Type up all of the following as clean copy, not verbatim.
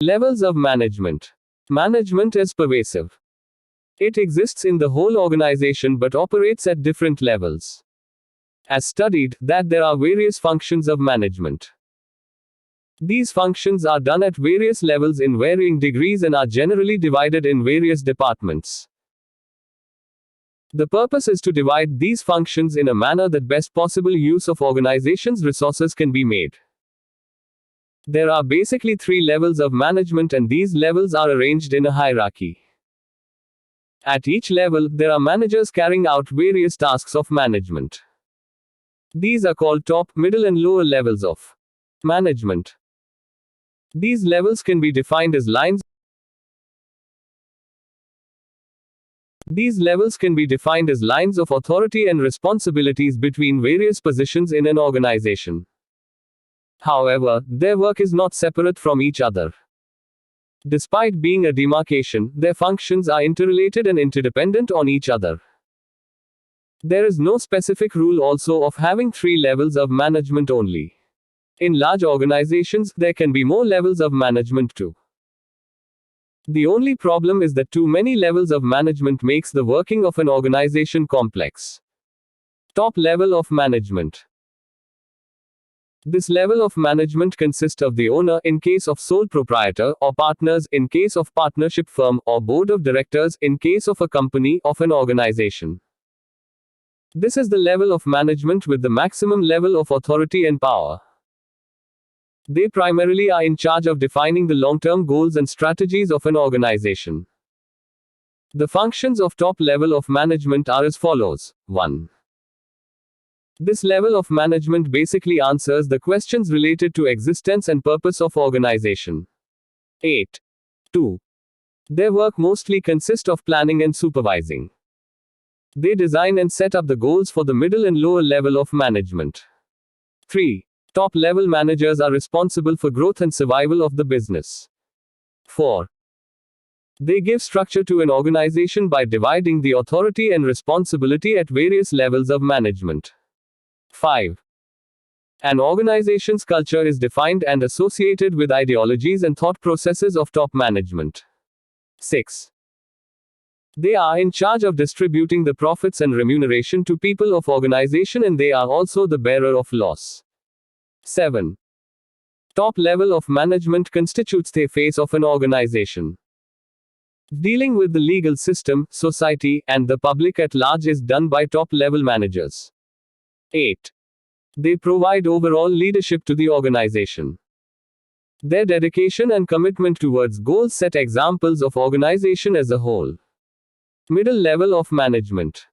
Levels of management. Management is pervasive. It exists in the whole organization but operates at different levels. As studied, that there are various functions of management. These functions are done at various levels in varying degrees and are generally divided in various departments. The purpose is to divide these functions in a manner that best possible use of organization's resources can be made. There are basically 3 levels of management, and these levels are arranged in a hierarchy. At each level, there are managers carrying out various tasks of management. These are called top, middle, and lower levels of management. These levels can be defined as lines. These levels can be defined as lines of authority and responsibilities between various positions in an organization. However, their work is not separate from each other. Despite being a demarcation, their functions are interrelated and interdependent on each other. There is no specific rule also of having 3 levels of management only. In large organizations, there can be more levels of management too. The only problem is that too many levels of management makes the working of an organization complex. Top level of management. This level of management consists of the owner in case of sole proprietor, or partners in case of partnership firm, or board of directors in case of a company of an organization. This is the level of management with the maximum level of authority and power. They primarily are in charge of defining the long-term goals and strategies of an organization. The functions of top level of management are as follows. 1. This level of management basically answers the questions related to existence and purpose of organization. 8. 2. Their work mostly consists of planning and supervising. They design and set up the goals for the middle and lower level of management. 3. Top level managers are responsible for growth and survival of the business. 4. They give structure to an organization by dividing the authority and responsibility at various levels of management. 5. An organization's culture is defined and associated with ideologies and thought processes of top management. 6. They are in charge of distributing the profits and remuneration to people of organization, and they are also the bearer of laws. 7. Top level of management constitutes the face of an organization. Dealing with the legal system, society, and the public at large is done by top level managers. 8. They provide overall leadership to the organization. Their dedication and commitment towards goals set examples of organization as a whole. Middle level of management.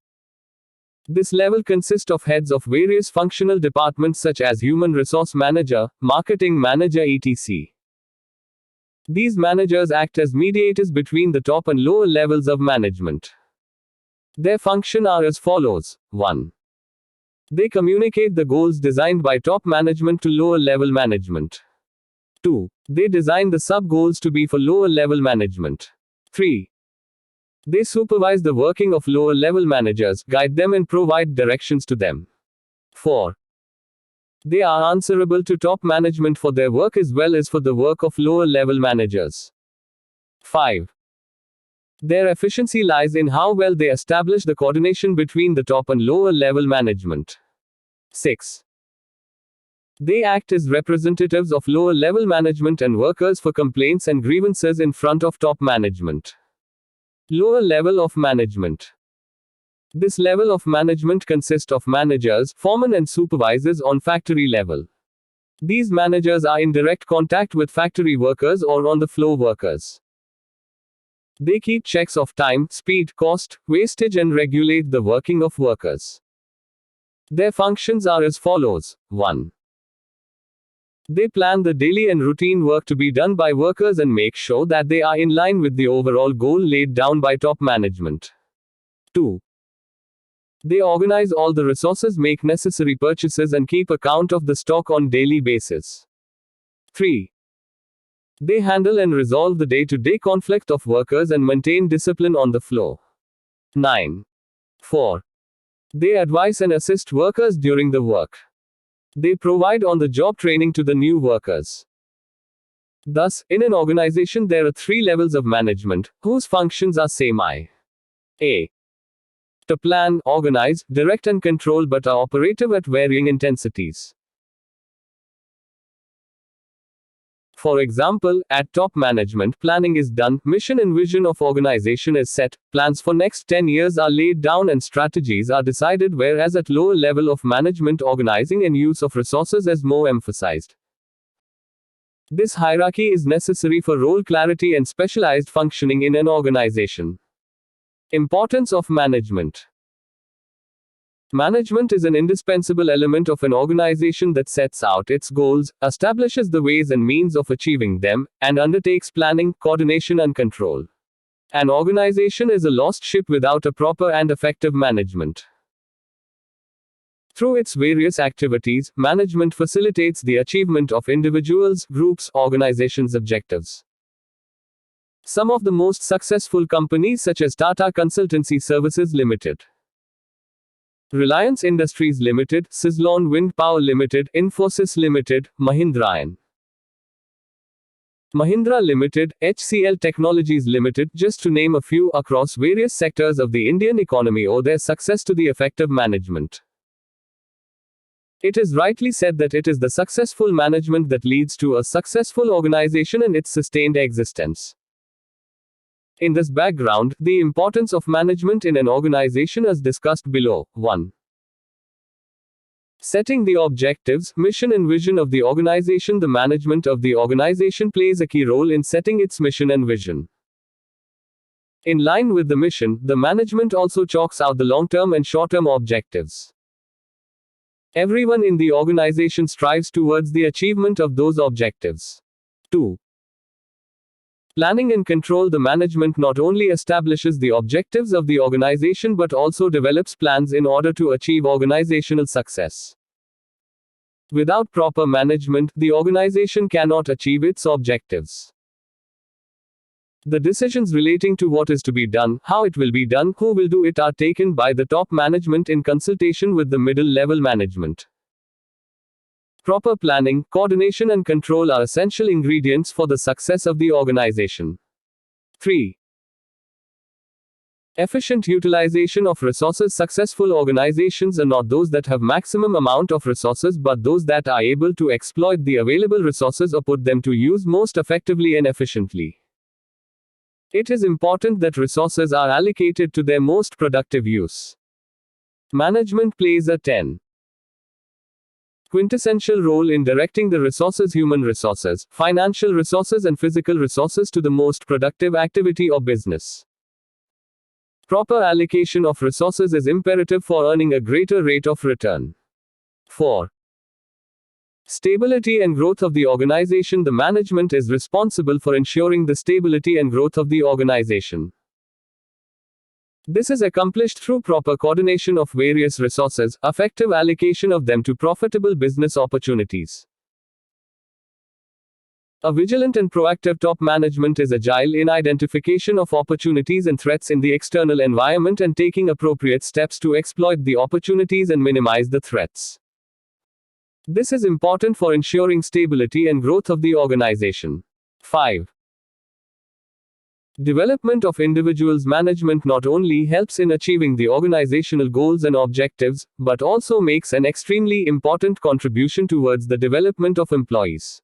This level consists of heads of various functional departments such as human resource manager, marketing manager, etc. These managers act as mediators between the top and lower levels of management. Their function are as follows. 1. They communicate the goals designed by top management to lower level management. 2. They design the sub-goals to be for lower level management. 3. They supervise the working of lower level managers, guide them and provide directions to them. 4. They are answerable to top management for their work as well as for the work of lower level managers. 5. Their efficiency lies in how well they establish the coordination between the top and lower level management. 6. They act as representatives of lower level management and workers for complaints and grievances in front of top management. Lower level of management. This level of management consists of managers, foremen and supervisors on factory level. These managers are in direct contact with factory workers or on the floor workers. They keep checks of time, speed, cost, wastage and regulate the working of workers. Their functions are as follows. 1. They plan the daily and routine work to be done by workers and make sure that they are in line with the overall goal laid down by top management. 2. They organize all the resources, make necessary purchases and keep account of the stock on daily basis. 3. They handle and resolve the day-to-day conflict of workers and maintain discipline on the floor. 9. 4. They advise and assist workers during the work. They provide on-the-job training to the new workers. Thus, in an organization there are three levels of management, whose functions are same I. A. To plan, organize, direct and control but are operative at varying intensities. For example, at top management, planning is done, mission and vision of organization is set, plans for next 10 years are laid down and strategies are decided, whereas at lower level of management, organizing and use of resources is more emphasized. This hierarchy is necessary for role clarity and specialized functioning in an organization. Importance of management. Management is an indispensable element of an organization that sets out its goals, establishes the ways and means of achieving them, and undertakes planning, coordination, and control. An organization is a lost ship without a proper and effective management. Through its various activities, management facilitates the achievement of individuals, groups, organizations' objectives. Some of the most successful companies such as Tata Consultancy Services Limited, Reliance Industries Limited, Suzlon Wind Power Limited, Infosys Limited, Mahindra & Mahindra Limited, HCL Technologies Limited, just to name a few, across various sectors of the Indian economy owe their success to the effective management. It is rightly said that it is the successful management that leads to a successful organization and its sustained existence. In this background, the importance of management in an organization is discussed below. 1. Setting the objectives, mission and vision of the organization. The management of the organization plays a key role in setting its mission and vision. In line with the mission, the management also chalks out the long-term and short-term objectives. Everyone in the organization strives towards the achievement of those objectives. 2. Planning and control. The management not only establishes the objectives of the organization but also develops plans in order to achieve organizational success. Without proper management, the organization cannot achieve its objectives. The decisions relating to what is to be done, how it will be done, who will do it are taken by the top management in consultation with the middle level management. Proper planning, coordination and control are essential ingredients for the success of the organization. 3. Efficient utilization of resources. Successful organizations are not those that have maximum amount of resources but those that are able to exploit the available resources or put them to use most effectively and efficiently. It is important that resources are allocated to their most productive use. Management plays a 10. Quintessential role in directing the resources, human resources, financial resources and physical resources to the most productive activity or business. Proper allocation of resources is imperative for earning a greater rate of return. 4. Stability and growth of the organization. The management is responsible for ensuring the stability and growth of the organization. This is accomplished through proper coordination of various resources, effective allocation of them to profitable business opportunities. A vigilant and proactive top management is agile in identification of opportunities and threats in the external environment and taking appropriate steps to exploit the opportunities and minimize the threats. This is important for ensuring stability and growth of the organization. 5. Development of individuals. Management not only helps in achieving the organizational goals and objectives, but also makes an extremely important contribution towards the development of employees.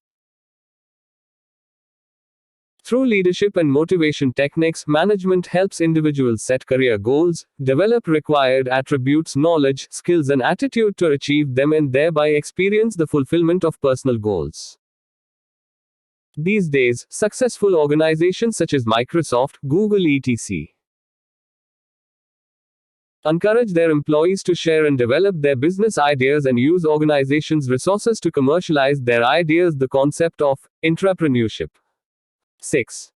Through leadership and motivation techniques, management helps individuals set career goals, develop required attributes, knowledge, skills, and attitude to achieve them and thereby experience the fulfillment of personal goals. These days, successful organizations such as Microsoft, Google, etc. encourage their employees to share and develop their business ideas and use organizations' resources to commercialize their ideas. The concept of intrapreneurship. 6.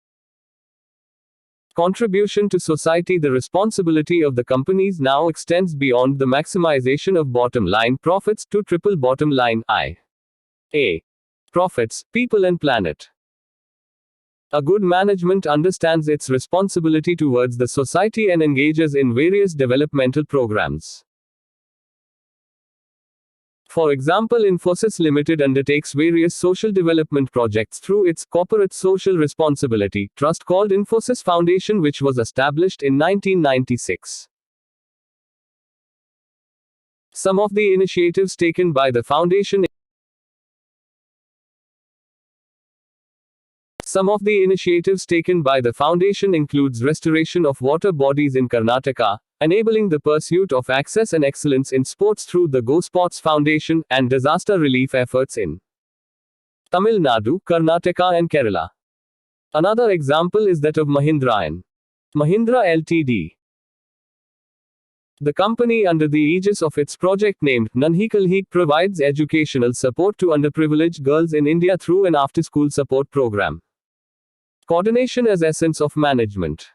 Contribution to society. The responsibility of the companies now extends beyond the maximization of bottom line profits to triple bottom line i.e. profits, people and planet. A good management understands its responsibility towards the society and engages in various developmental programs. For example, Infosys Limited undertakes various social development projects through its corporate social responsibility trust called Infosys Foundation, which was established in 1996. Some of the initiatives taken by the foundation includes restoration of water bodies in Karnataka, enabling the pursuit of access and excellence in sports through the Go Sports Foundation, and disaster relief efforts in Tamil Nadu, Karnataka and Kerala. Another example is that of Mahindra & Mahindra Ltd. The company, under the aegis of its project named Nanhikalhik, provides educational support to underprivileged girls in India through an after-school support program. Coordination as essence of management.